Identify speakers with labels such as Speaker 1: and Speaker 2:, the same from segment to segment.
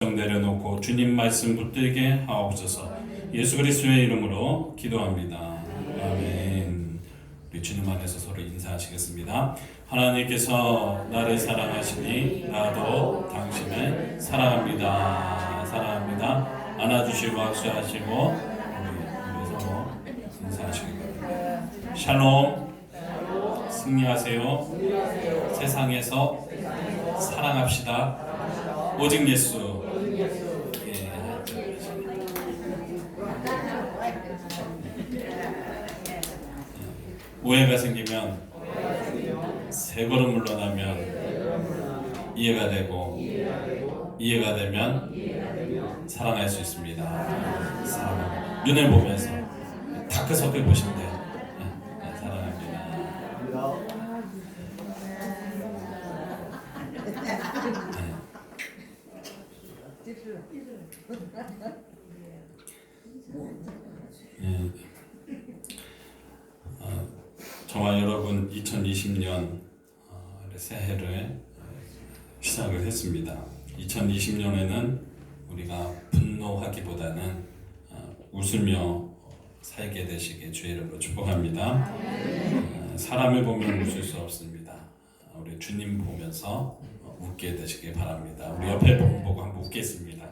Speaker 1: 내려놓고 주님 말씀 붙들게 하옵소서. 예수 그리스도의 이름으로 기도합니다. 아멘. 우리 주님 안에서 서로 인사하시겠습니다. 하나님께서 나를 사랑하시니 나도 당신을 사랑합니다. 사랑합니다. 안아주시고 박수하시고 우리 서로 인사하시기 바랍니다. 샬롬. 승리하세요. 세상에서 사랑합시다. 오직 예수. 오해가 생기면 세 걸음 물러나면 이해가 되고 이해가 되면 사랑할 수 있습니다. 사랑. 눈을 보면서 다크서클 보시면 돼요. 사랑합니다. 저와 여러분 2020년 새해를 시작을 했습니다. 2020년에는 우리가 분노하기보다는 웃으며 살게 되시길 주의 이름으로 축복합니다. 사람을 보면 웃을 수 없습니다. 우리 주님 보면서 웃게 되시길 바랍니다. 우리 옆에 보고 한번 웃겠습니다.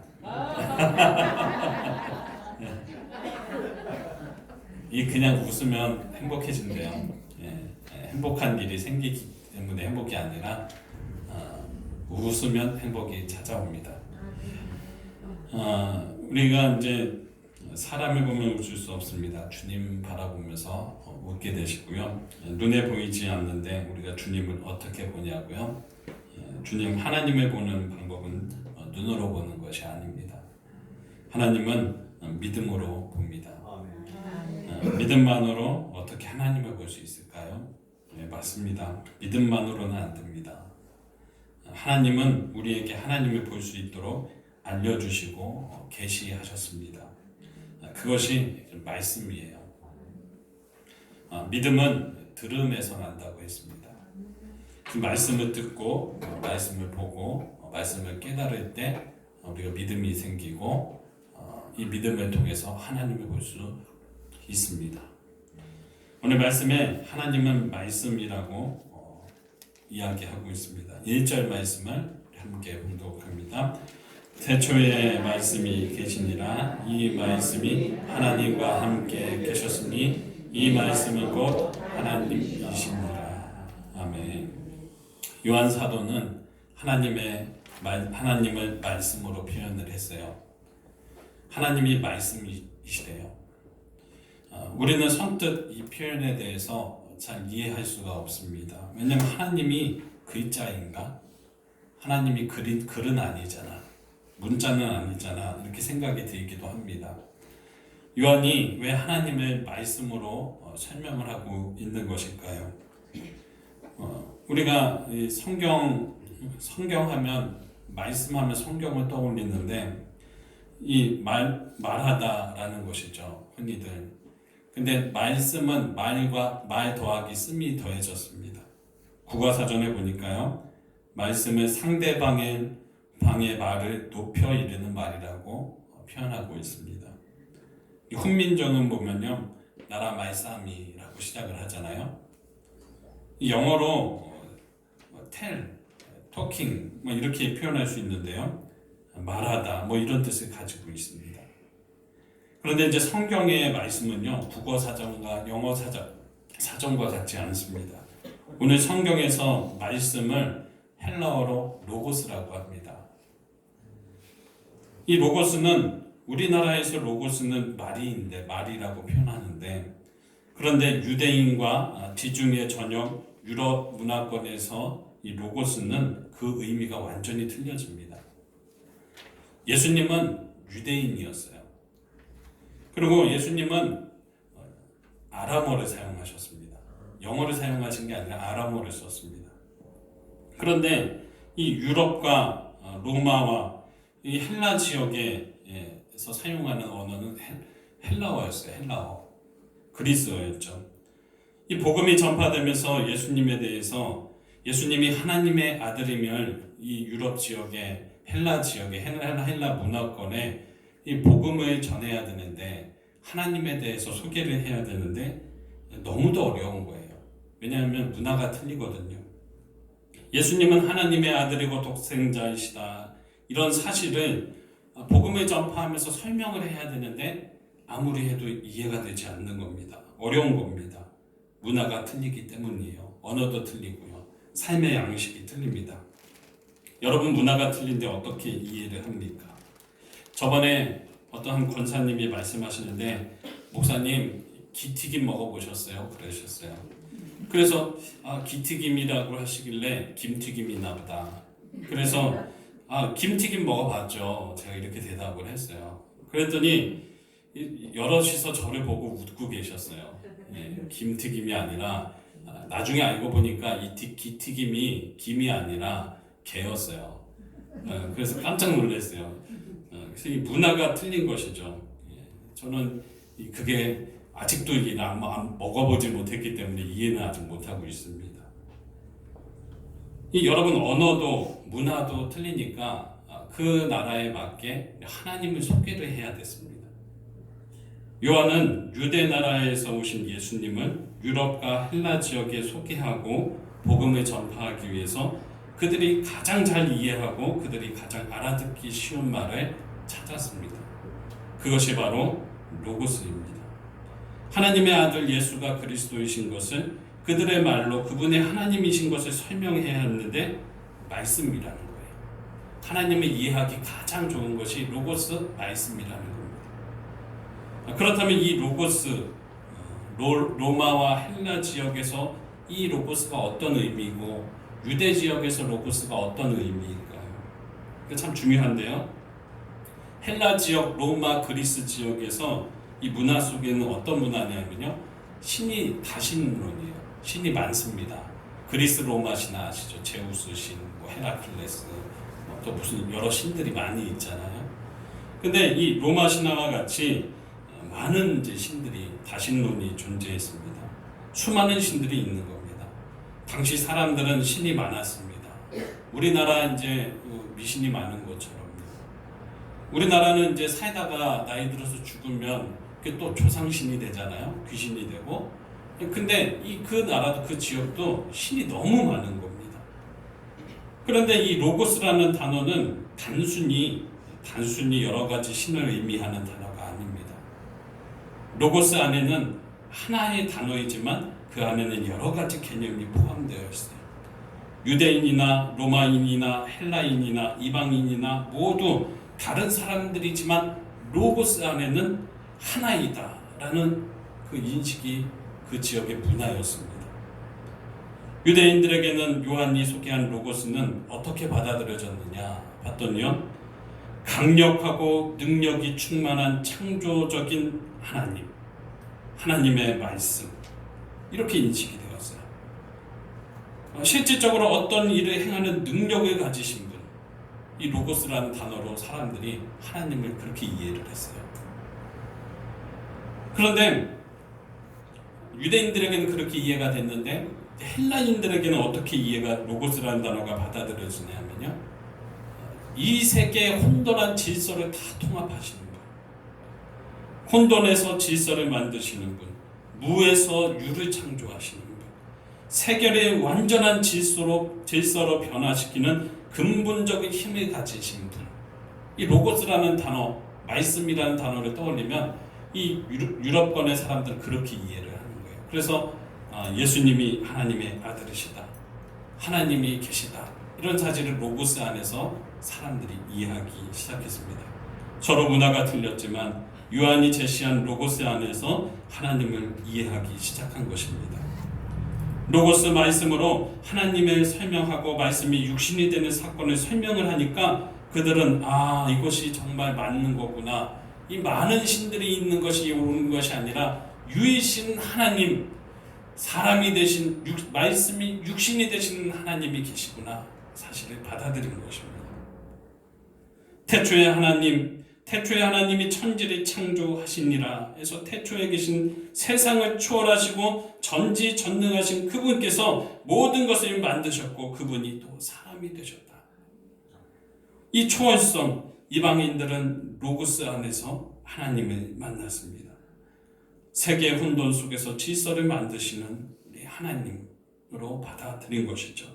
Speaker 1: 이 그냥 웃으면 행복해진대요. 행복한 일이 생기기 때문에 행복이 아니라 웃으면 행복이 찾아옵니다. 우리가 이제 사람을 보면 웃을 수 없습니다. 주님 바라보면서 웃게 되시고요. 눈에 보이지 않는데 우리가 주님을 어떻게 보냐고요? 주님 하나님을 보는 방법은 눈으로 보는 것이 아닙니다. 하나님은 믿음으로 봅니다. 믿음만으로 어떻게 하나님을 볼 수 있을까요? 네, 맞습니다. 믿음만으로는 안 됩니다. 하나님은 우리에게 하나님을 볼 수 있도록 알려주시고 계시하셨습니다. 그것이 말씀이에요. 믿음은 들음에서 난다고 했습니다. 그 말씀을 듣고 말씀을 보고 말씀을 깨달을 때 우리가 믿음이 생기고 이 믿음을 통해서 하나님을 볼 수 있습니다. 오늘 말씀에 하나님은 말씀이라고 이야기하고 있습니다. 1절 말씀을 함께 봉독합니다. 태초에 말씀이 계시니라. 이 말씀이 하나님과 함께 계셨으니 이 말씀은 곧 하나님이시니라. 아멘. 요한 사도는 하나님을 말씀으로 표현을 했어요. 하나님이 말씀이시래요. 우리는 선뜻 이 표현에 대해서 잘 이해할 수가 없습니다. 왜냐하면 하나님이 글자인가? 하나님이 글은 아니잖아. 문자는 아니잖아. 이렇게 생각이 들기도 합니다. 요한이 왜 하나님을 말씀으로 설명을 하고 있는 것일까요? 우리가 이 성경하면 말씀하면 성경을 떠올리는데 이 말하다라는 것이죠. 흔히들. 근데 말씀은 말과 말 더하기 씀이 더해졌습니다. 국어사전에 보니까요. 말씀은 상대방의 말을 높여 이르는 말이라고 표현하고 있습니다. 이 훈민정음 보면요. 나라 말싸움이라고 시작을 하잖아요. 영어로 tell, talking 이렇게 표현할 수 있는데요. 말하다 이런 뜻을 가지고 있습니다. 그런데 이제 성경의 말씀은요. 국어 사전과 영어 사전과 같지 않습니다. 오늘 성경에서 말씀을 헬라어로 로고스라고 합니다. 이 로고스는 우리나라에서 로고스는 말이라고 표현하는데 그런데 유대인과 지중해 전역 유럽 문화권에서 이 로고스는 그 의미가 완전히 틀려집니다. 예수님은 유대인이었어요. 그리고 예수님은 아람어를 사용하셨습니다. 영어를 사용하신 게 아니라 아람어를 썼습니다. 그런데 이 유럽과 로마와 이 헬라 지역에서 사용하는 언어는 헬라어였어요. 헬라어. 그리스어였죠. 이 복음이 전파되면서 예수님에 대해서 예수님이 하나님의 아들임을 이 유럽 지역의 헬라 지역의 헬라 문화권에 이 복음을 전해야 되는데 하나님에 대해서 소개를 해야 되는데 너무도 어려운 거예요. 왜냐하면 문화가 틀리거든요. 예수님은 하나님의 아들이고 독생자이시다. 이런 사실을 복음을 전파하면서 설명을 해야 되는데 아무리 해도 이해가 되지 않는 겁니다. 어려운 겁니다. 문화가 틀리기 때문이에요. 언어도 틀리고요. 삶의 양식이 틀립니다. 여러분 문화가 틀린데 어떻게 이해를 합니까? 저번에 어떤 권사님이 말씀하시는데 목사님 기튀김 먹어보셨어요? 그러셨어요. 그래서 기튀김이라고 하시길래 김튀김이나 보다. 그래서 김튀김 먹어봤죠. 제가 이렇게 대답을 했어요. 그랬더니 여럿이서 저를 보고 웃고 계셨어요. 김튀김이 아니라 나중에 알고 보니까 이 기튀김이 김이 아니라 개였어요. 그래서 깜짝 놀랐어요. 그래서 이 문화가 틀린 것이죠. 저는 그게 아직도 먹어보지 못했기 때문에 이해는 아직 못하고 있습니다. 여러분 언어도 문화도 틀리니까 그 나라에 맞게 하나님을 소개를 해야 됐습니다. 요한은 유대 나라에서 오신 예수님을 유럽과 헬라 지역에 소개하고 복음을 전파하기 위해서 그들이 가장 잘 이해하고 그들이 가장 알아듣기 쉬운 말을 찾았습니다. 그것이 바로 로고스입니다. 하나님의 아들 예수가 그리스도이신 것을 그들의 말로 그분의 하나님이신 것을 설명해야 하는데 말씀이라는 거예요. 하나님을 이해하기 가장 좋은 것이 로고스 말씀이라는 겁니다. 그렇다면 이 로고스 로마와 헬라 지역에서 이 로고스가 어떤 의미이고 유대 지역에서 로고스가 어떤 의미일까요? 그게 참 중요한데요. 헬라 지역, 로마, 그리스 지역에서 이 문화 속에는 어떤 문화냐면요. 신이 다신론이에요. 신이 많습니다. 그리스 로마 신 아시죠? 제우스 신, 헤라클레스, 또 무슨 여러 신들이 많이 있잖아요. 근데 이 로마 신화와 같이 많은 이제 신들이 다신론이 존재했습니다. 수많은 신들이 있는 겁니다. 당시 사람들은 신이 많았습니다. 우리나라 이제 미신이 많은 것처럼. 우리나라는 이제 살다가 나이 들어서 죽으면 그게 또 조상신이 되잖아요. 귀신이 되고. 근데 그 나라도 그 지역도 신이 너무 많은 겁니다. 그런데 이 로고스라는 단어는 단순히 여러 가지 신을 의미하는 단어가 아닙니다. 로고스 안에는 하나의 단어이지만 그 안에는 여러 가지 개념이 포함되어 있어요. 유대인이나 로마인이나 헬라인이나 이방인이나 모두 다른 사람들이지만 로고스 안에는 하나이다라는 그 인식이 그 지역의 문화였습니다. 유대인들에게는 요한이 소개한 로고스는 어떻게 받아들여졌느냐 봤더니요. 강력하고 능력이 충만한 창조적인 하나님의 말씀 이렇게 인식이 되었어요. 실질적으로 어떤 일을 행하는 능력을 가지신 분, 이 로고스라는 단어로 사람들이 하나님을 그렇게 이해를 했어요. 그런데 유대인들에게는 그렇게 이해가 됐는데 헬라인들에게는 어떻게 로고스라는 단어가 받아들여지냐면요. 이 세계의 혼돈한 질서를 다 통합하시는 분, 혼돈에서 질서를 만드시는 분, 무에서 유를 창조하시는 분, 세계를 완전한 질서로 변화시키는 근본적인 힘을 가지신 분. 이 로고스라는 단어, 말씀이라는 단어를 떠올리면 이 유럽권의 사람들은 그렇게 이해를 하는 거예요. 그래서 예수님이 하나님의 아들이시다, 하나님이 계시다, 이런 사실을 로고스 안에서 사람들이 이해하기 시작했습니다. 서로 문화가 틀렸지만 요한이 제시한 로고스 안에서 하나님을 이해하기 시작한 것입니다. 로고스 말씀으로 하나님을 설명하고 말씀이 육신이 되는 사건을 설명을 하니까 그들은 이것이 정말 맞는 거구나. 이 많은 신들이 있는 것이 옳은 것이 아니라 유이신 하나님, 사람이 되신 말씀이 육신이 되신 하나님이 계시구나 사실을 받아들인 것입니다. 태초에 하나님이 천지를 창조하시니라 해서 태초에 계신 세상을 초월하시고 전지전능하신 그분께서 모든 것을 만드셨고 그분이 또 사람이 되셨다. 이 초월성, 이방인들은 로고스 안에서 하나님을 만났습니다. 세계 혼돈 속에서 질서를 만드시는 우리 하나님으로 받아들인 것이죠.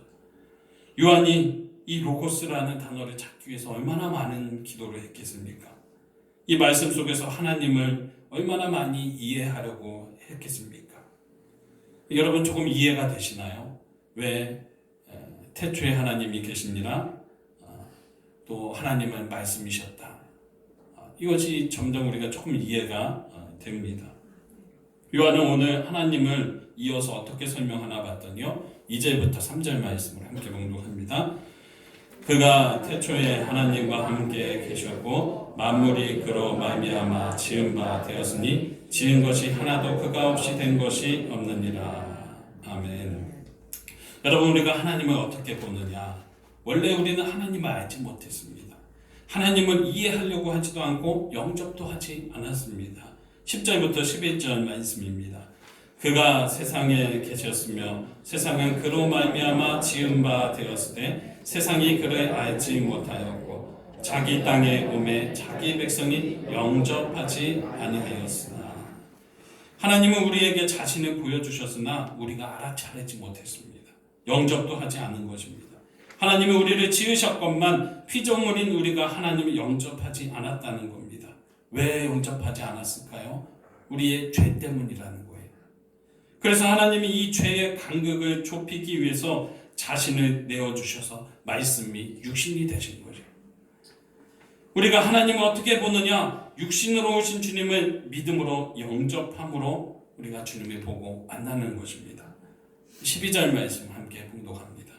Speaker 1: 요한이 이 로고스라는 단어를 찾기 위해서 얼마나 많은 기도를 했겠습니까? 이 말씀 속에서 하나님을 얼마나 많이 이해하려고 했겠습니까? 여러분 조금 이해가 되시나요? 왜 태초에 하나님이 계시니라 또 하나님은 말씀이셨다. 이것이 점점 우리가 조금 이해가 됩니다. 요한은 오늘 하나님을 이어서 어떻게 설명하나 봤더니요, 2절부터 3절 말씀을 함께 봉독합니다. 그가 태초에 하나님과 함께 계셨고 만물이 그로 말미암아 지은 바 되었으니 지은 것이 하나도 그가 없이 된 것이 없느니라. 아멘. 여러분, 우리가 하나님을 어떻게 보느냐? 원래 우리는 하나님을 알지 못했습니다. 하나님을 이해하려고 하지도 않고 영접도 하지 않았습니다. 10절부터 11절 말씀입니다. 그가 세상에 계셨으며 세상은 그로 말미암아 지은 바 되었을 때 세상이 그를 알지 못하였고 자기 땅에 오매 자기 백성이 영접하지 아니하였으나 하나님은 우리에게 자신을 보여주셨으나 우리가 알아차리지 못했습니다. 영접도 하지 않은 것입니다. 하나님은 우리를 지으셨건만 피조물인 우리가 하나님을 영접하지 않았다는 겁니다. 왜 영접하지 않았을까요? 우리의 죄 때문이라는 거예요. 그래서 하나님이 이 죄의 간극을 좁히기 위해서 자신을 내어주셔서 말씀이 육신이 되신 거죠. 우리가 하나님을 어떻게 보느냐? 육신으로 오신 주님을 믿음으로 영접함으로 우리가 주님을 보고 만나는 것입니다. 12절 말씀 함께 봉독합니다.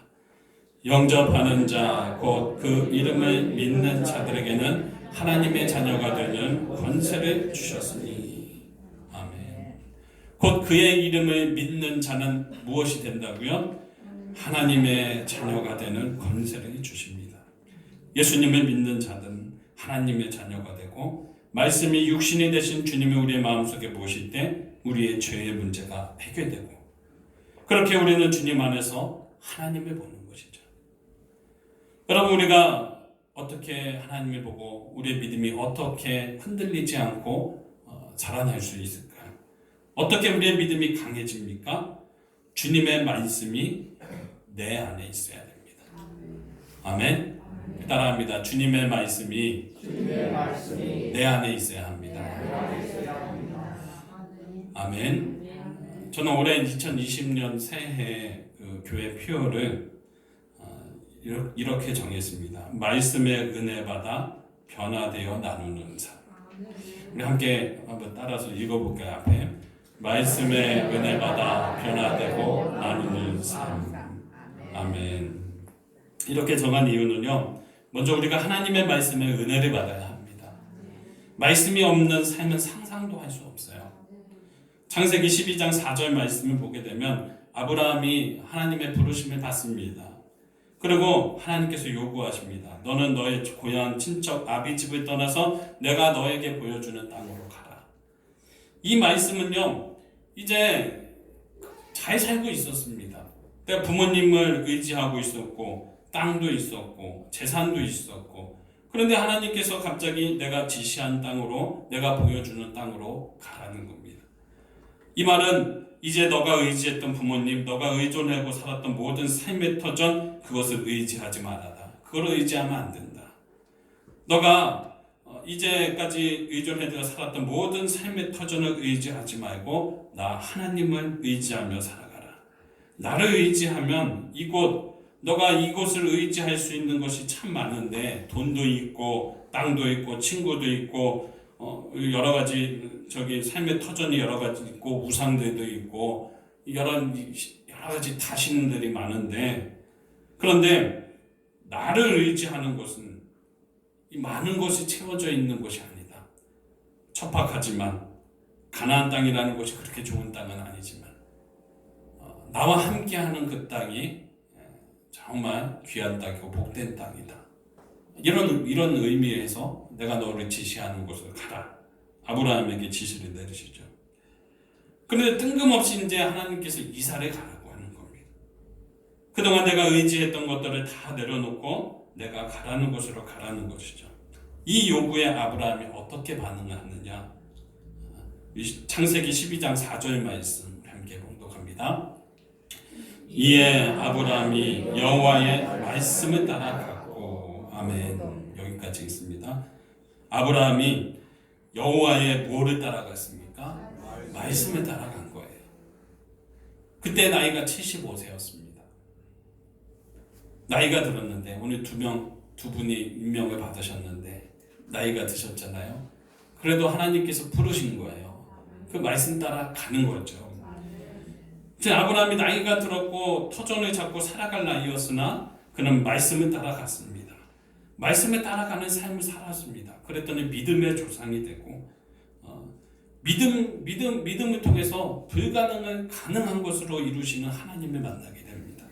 Speaker 1: 영접하는 자 곧 그 이름을 믿는 자들에게는 하나님의 자녀가 되는 권세를 주셨으니. 아멘. 곧 그의 이름을 믿는 자는 무엇이 된다고요? 하나님의 자녀가 되는 권세를 주십니다. 예수님을 믿는 자는 하나님의 자녀가 되고 말씀이 육신이 되신 주님이 우리의 마음속에 모실 때 우리의 죄의 문제가 해결되고 그렇게 우리는 주님 안에서 하나님을 보는 것이죠. 여러분, 우리가 어떻게 하나님을 보고 우리의 믿음이 어떻게 흔들리지 않고 자라날 수 있을까요? 어떻게 우리의 믿음이 강해집니까? 주님의 말씀이 내 안에 있어야 됩니다. 아멘. 따라합니다. 주님의 말씀이 내 안에 있어야 합니다. 아멘. 저는 올해 2020년 새해 그 교회 표어를 이렇게 정했습니다. 말씀의 은혜 받아 변화되어 나누는 삶. 우리 함께 한번 따라서 읽어볼까요? 앞에 말씀의 은혜 받아 변화되고 나누는 삶. 아멘. 이렇게 정한 이유는요, 먼저 우리가 하나님의 말씀의 은혜를 받아야 합니다. 말씀이 없는 삶은 상상도 할 수 없어요. 창세기 12장 4절 말씀을 보게 되면 아브라함이 하나님의 부르심을 받습니다. 그리고 하나님께서 요구하십니다. 너는 너의 고향 친척 아비 집을 떠나서 내가 너에게 보여주는 땅으로 가라. 이 말씀은요, 이제 잘 살고 있었습니다. 그러니까 부모님을 의지하고 있었고 땅도 있었고 재산도 있었고, 그런데 하나님께서 갑자기 내가 지시한 땅으로, 내가 보여주는 땅으로 가라는 겁니다. 이 말은 이제 너가 의지했던 부모님, 너가 의존하고 살았던 모든 삶의 터전, 그것을 의지하지 말아라. 그걸 의지하면 안 된다. 너가 이제까지 의존해서 살았던 모든 삶의 터전을 의지하지 말고 나 하나님을 의지하며 살아가라. 나를 의지하면 너가 이곳을 의지할 수 있는 것이 참 많은데, 돈도 있고 땅도 있고 친구도 있고 여러 가지 삶의 터전이 여러 가지 있고 우상들도 있고 여러 가지 다신들이 많은데, 그런데 나를 의지하는 것은 이 많은 것이 채워져 있는 것이 아니다. 척박하지만 가나안 땅이라는 것이 그렇게 좋은 땅은 아니지만 나와 함께하는 그 땅이 정말 귀한 땅이고 복된 땅이다. 이런 의미에서 내가 너를 지시하는 곳으로 가라. 아브라함에게 지시를 내리시죠. 그런데 뜬금없이 이제 하나님께서 이사를 가라고 하는 겁니다. 그동안 내가 의지했던 것들을 다 내려놓고 내가 가라는 곳으로 가라는 것이죠. 이 요구에 아브라함이 어떻게 반응하느냐? 창세기 12장 4절 말씀 함께 봉독합니다. 이에 아브라함이 여호와의 말씀을 따라갔고, 아멘. 여기까지 있습니다. 아브라함이 여호와의 뭐를 따라갔습니까? 말씀을 따라간 거예요. 그때 나이가 75세였습니다. 나이가 들었는데, 오늘 두 분이 임명을 받으셨는데 나이가 드셨잖아요. 그래도 하나님께서 부르신 거예요. 그 말씀 따라 가는 거죠. 아브라함이 나이가 들었고 터전을 잡고 살아갈 나이였으나 그는 말씀을 따라갔습니다. 말씀을 따라가는 삶을 살았습니다. 그랬더니 믿음의 조상이 되고 믿음을 통해서 불가능을 가능한 것으로 이루시는 하나님을 만나게 됩니다.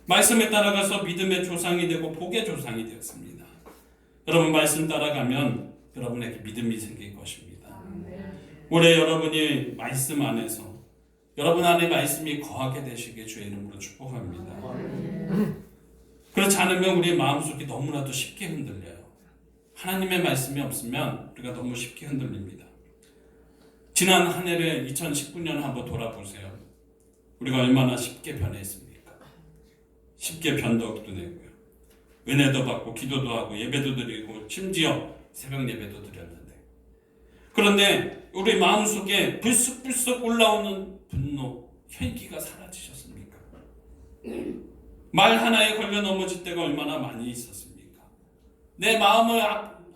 Speaker 1: 말씀에 따라가서 믿음의 조상이 되고 복의 조상이 되었습니다. 여러분, 말씀 따라가면 여러분에게 믿음이 생길 것입니다. 올해 여러분이 말씀 안에서 여러분 안에 말씀이 거하게 되시길 주의 이름으로 축복합니다. 그렇지 않으면 우리의 마음속이 너무나도 쉽게 흔들려요. 하나님의 말씀이 없으면 우리가 너무 쉽게 흔들립니다. 지난 한 해를 2019년 한번 돌아보세요. 우리가 얼마나 쉽게 변했습니까? 쉽게 변덕도 내고요. 은혜도 받고 기도도 하고 예배도 드리고 심지어 새벽 예배도 드렸는데, 그런데 우리 마음속에 불쑥불쑥 올라오는 분노, 혈기가 사라지셨습니까? 말 하나에 걸려 넘어질 때가 얼마나 많이 있었습니까? 내 마음을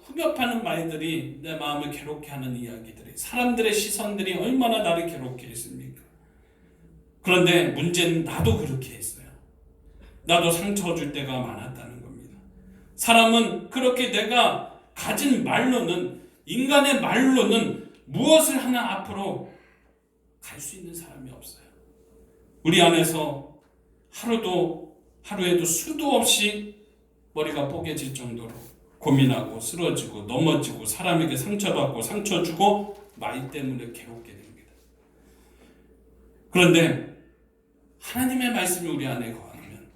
Speaker 1: 후벼파는 말들이, 내 마음을 괴롭게 하는 이야기들이, 사람들의 시선들이 얼마나 나를 괴롭게 했습니까? 그런데 문제는 나도 그렇게 했어요. 나도 상처 줄 때가 많았다는 겁니다. 사람은 그렇게 내가 가진 말로는, 인간의 말로는 무엇을 하나 앞으로 갈 수 있는 사람이 없어요. 우리 안에서 하루에도 수도 없이 머리가 뽀개질 정도로 고민하고 쓰러지고 넘어지고 사람에게 상처받고 상처 주고 말 때문에 괴롭게 됩니다. 그런데 하나님의 말씀이 우리 안에 거하면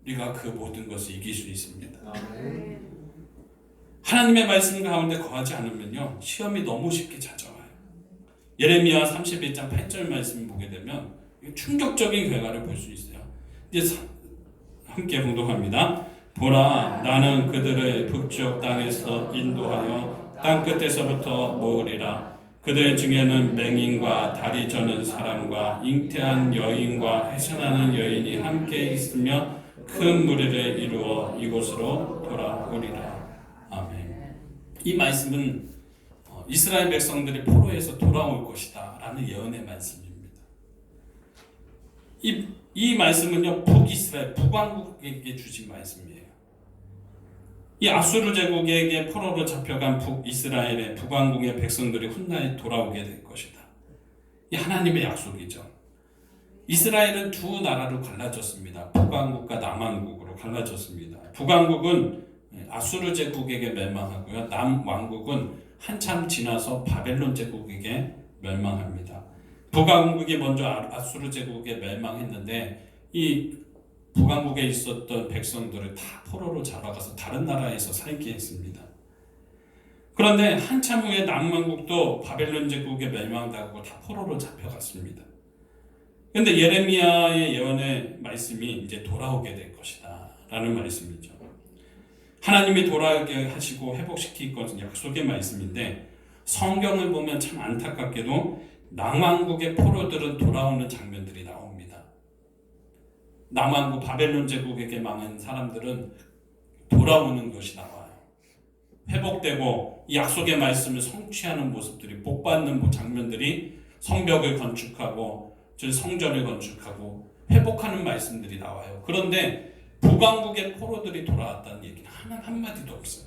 Speaker 1: 우리가 그 모든 것을 이길 수 있습니다. 하나님의 말씀 가운데 거하지 않으면요, 시험이 너무 쉽게 찾아와요. 예레미야 31장 8절 말씀 보게 되면 충격적인 결과를 볼 수 있어요. 이제 함께 봉독합니다. 보라, 나는 그들을 북쪽 땅에서 인도하여 땅 끝에서부터 모으리라. 그들 중에는 맹인과 다리 저는 사람과 잉태한 여인과 해산하는 여인이 함께 있으며 큰 무리를 이루어 이곳으로 돌아오리라. 아멘. 이 말씀은 이스라엘 백성들이 포로에서 돌아올 것이다 라는 예언의 말씀입니다. 이 말씀은요, 북이스라엘, 북왕국에게 주신 말씀이에요. 이 아수르 제국에게 포로로 잡혀간 북이스라엘의 북왕국의 백성들이 훗날 돌아오게 될 것이다. 이 하나님의 약속이죠. 이스라엘은 두 나라로 갈라졌습니다. 북왕국과 남왕국으로 갈라졌습니다. 북왕국은 아수르 제국에게 멸망하고요, 남왕국은 한참 지나서 바벨론 제국에게 멸망합니다. 북왕국이 먼저 아수르 제국에 멸망했는데 이 북왕국에 있었던 백성들을 다 포로로 잡아가서 다른 나라에서 살게 했습니다. 그런데 한참 후에 남왕국도 바벨론 제국에 멸망당하고 다 포로로 잡혀갔습니다. 그런데 예레미야의 예언의 말씀이 이제 돌아오게 될 것이다 라는 말씀이죠. 하나님이 돌아오게 하시고 회복시킬 것은 약속의 말씀인데, 성경을 보면 참 안타깝게도 남왕국의 포로들은 돌아오는 장면들이 나옵니다. 남왕국 바벨론 제국에게 망한 사람들은 돌아오는 것이 나와요. 회복되고 약속의 말씀을 성취하는 모습들이, 복받는 장면들이, 성벽을 건축하고 성전을 건축하고 회복하는 말씀들이 나와요. 그런데 북왕국의 포로들이 돌아왔다는 얘기는 한마디도 없어요.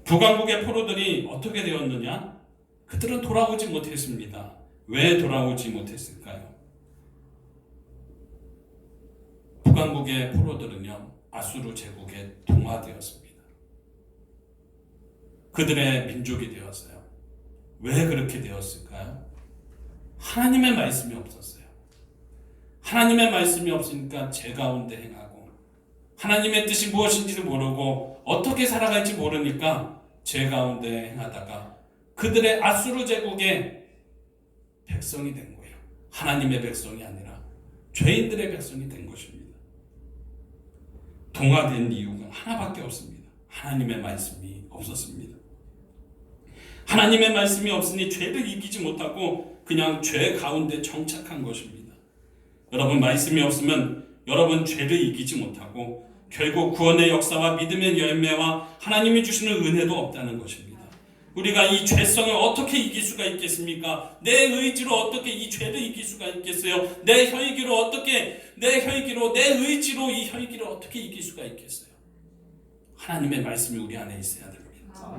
Speaker 1: 북왕국의 포로들이 어떻게 되었느냐? 그들은 돌아오지 못했습니다. 왜 돌아오지 못했을까요? 북왕국의 포로들은요, 아수르 제국에 동화되었습니다. 그들의 민족이 되었어요. 왜 그렇게 되었을까요? 하나님의 말씀이 없었어요. 하나님의 말씀이 없으니까 죄 가운데 행하고, 하나님의 뜻이 무엇인지도 모르고 어떻게 살아갈지 모르니까 죄 가운데 행하다가 그들의 아수르 제국의 백성이 된 거예요. 하나님의 백성이 아니라 죄인들의 백성이 된 것입니다. 동화된 이유가 하나밖에 없습니다. 하나님의 말씀이 없었습니다. 하나님의 말씀이 없으니 죄를 이기지 못하고 그냥 죄 가운데 정착한 것입니다. 여러분, 말씀이 없으면 여러분 죄를 이기지 못하고 결국 구원의 역사와 믿음의 열매와 하나님이 주시는 은혜도 없다는 것입니다. 우리가 이 죄성을 어떻게 이길 수가 있겠습니까? 내 의지로 어떻게 이 죄를 이길 수가 있겠어요? 내 의지로 이 혈기를 어떻게 이길 수가 있겠어요? 하나님의 말씀이 우리 안에 있어야 됩니다.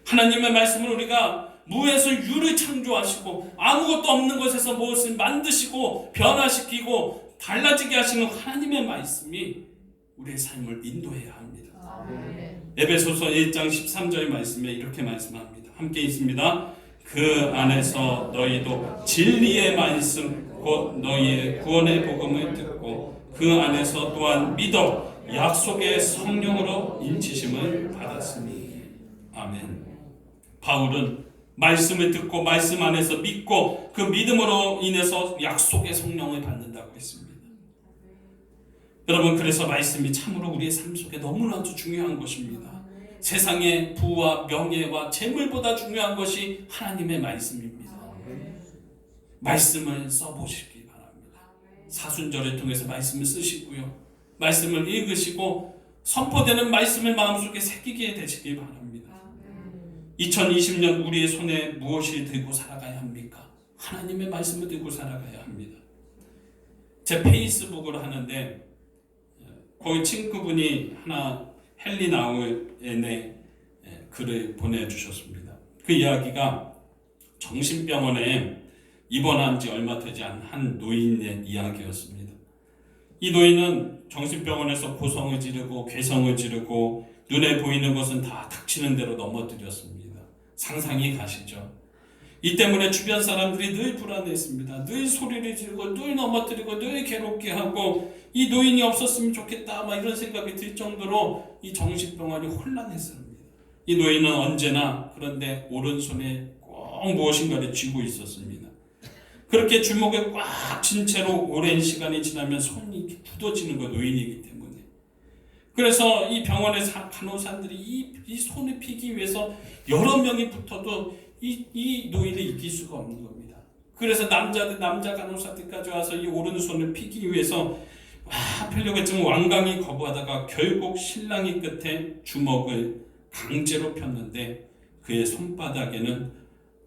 Speaker 1: 하나님의 말씀을 우리가 무에서 유를 창조하시고 아무것도 없는 것에서 무엇을 만드시고 변화시키고 달라지게 하시는 하나님의 말씀이 우리의 삶을 인도해야 합니다. 에베소서 1장 13절 말씀에 이렇게 말씀합니다. 함께 있습니다. 그 안에서 너희도 진리의 말씀 곧 너희의 구원의 복음을 듣고 그 안에서 또한 믿어 약속의 성령으로 인치심을 받았으니. 아멘. 바울은 말씀을 듣고 말씀 안에서 믿고 그 믿음으로 인해서 약속의 성령을 받는다고 했습니다. 여러분, 그래서 말씀이 참으로 우리의 삶 속에 너무나도 중요한 것입니다. 세상의 부와 명예와 재물보다 중요한 것이 하나님의 말씀입니다. 말씀을 써보시기 바랍니다. 사순절을 통해서 말씀을 쓰시고요, 말씀을 읽으시고 선포되는 말씀을 마음속에 새기게 되시기 바랍니다. 2020년 우리의 손에 무엇이 들고 살아가야 합니까? 하나님의 말씀을 들고 살아가야 합니다. 제 페이스북을 하는데 거기 친구분이 하나 헬리나우엔의 글을 보내주셨습니다. 그 이야기가 정신병원에 입원한 지 얼마 되지 않은 한 노인의 이야기였습니다. 이 노인은 정신병원에서 고성을 지르고 괴성을 지르고 눈에 보이는 것은 다 닥치는 대로 넘어뜨렸습니다. 상상이 가시죠? 이 때문에 주변 사람들이 늘 불안했습니다. 늘 소리를 지르고 늘 넘어뜨리고 늘 괴롭게 하고 이 노인이 없었으면 좋겠다 막 이런 생각이 들 정도로 이 정신병원이 혼란했습니다. 이 노인은 언제나 그런데 오른손에 꼭 무엇인가를 쥐고 있었습니다. 그렇게 주먹에 꽉 쥔 채로 오랜 시간이 지나면 손이 굳어지는 거 노인이기 때문에. 그래서 이 병원의 간호사들이 이 손을 피기 위해서 여러 명이 붙어도 이 노인을 이길 수가 없는 겁니다. 그래서 남자 간호사들까지 와서 이 오른손을 피기 위해서 하려고 했지만 완강히 거부하다가 결국 신랑이 끝에 주먹을 강제로 폈는데 그의 손바닥에는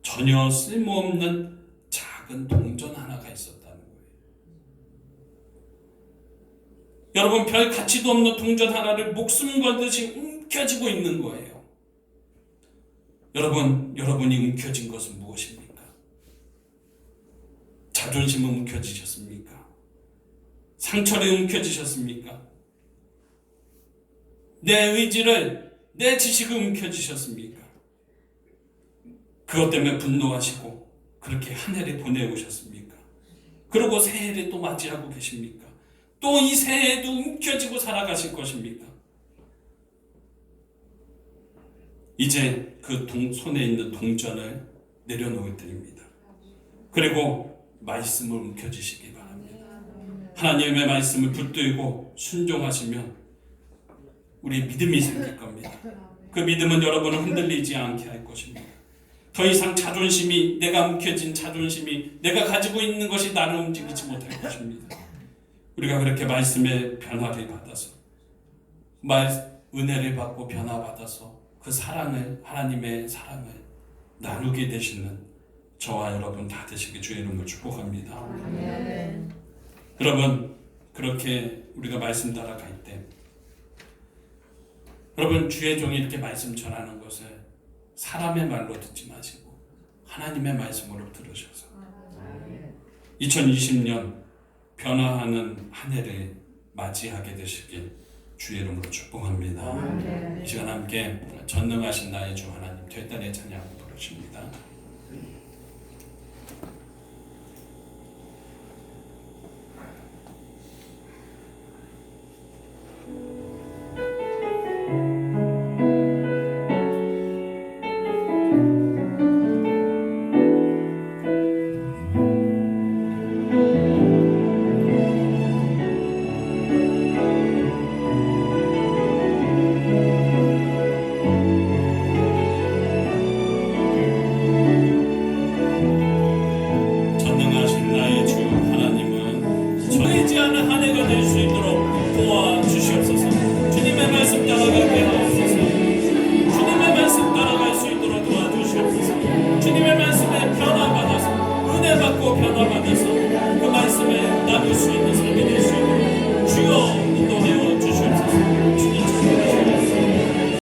Speaker 1: 전혀 쓸모없는 작은 동전 하나가 있었다는 거예요. 여러분, 별 가치도 없는 동전 하나를 목숨 걸듯이 움켜쥐고 있는 거예요. 여러분이 움켜쥔 것은 무엇입니까? 자존심을 움켜쥐셨습니까? 상처를 움켜쥐셨습니까? 내 의지를, 내 지식을 움켜쥐셨습니까? 그것 때문에 분노하시고 그렇게 한 해를 보내오셨습니까? 그리고 새해를 또 맞이하고 계십니까? 또 이 새해에도 움켜쥐고 살아가실 것입니까? 이제 그 손에 있는 동전을 내려놓을 때입니다. 그리고 말씀을 움켜쥐시기 바랍니다. 하나님의 말씀을 붙들고 순종하시면 우리 믿음이 생길 겁니다. 그 믿음은 여러분을 흔들리지 않게 할 것입니다. 더 이상 자존심이, 내가 움켜쥔 자존심이, 내가 가지고 있는 것이 나를 움직이지 못할 것입니다. 우리가 그렇게 말씀의 변화를 받아서, 은혜를 받고 변화받아서 그 사랑을, 하나님의 사랑을 나누게 되시는 저와 여러분 다 되시길 주의 이름으로 축복합니다. 아멘. 여러분, 그렇게 우리가 말씀 따라갈 때 여러분, 주의 종이 이렇게 말씀 전하는 것을 사람의 말로 듣지 마시고 하나님의 말씀으로 들으셔서 2020년 변화하는 한 해를 맞이하게 되시길 주의 이름으로 축복합니다. 이 시간 함께 전능하신 나의 주 하나님 될단의 찬양 부르십니다. 주님의 말씀에 변화받아서 은혜 받고 변화받아서 그 말씀에 나눌 수 있는 삶이 될 수 있도록 주여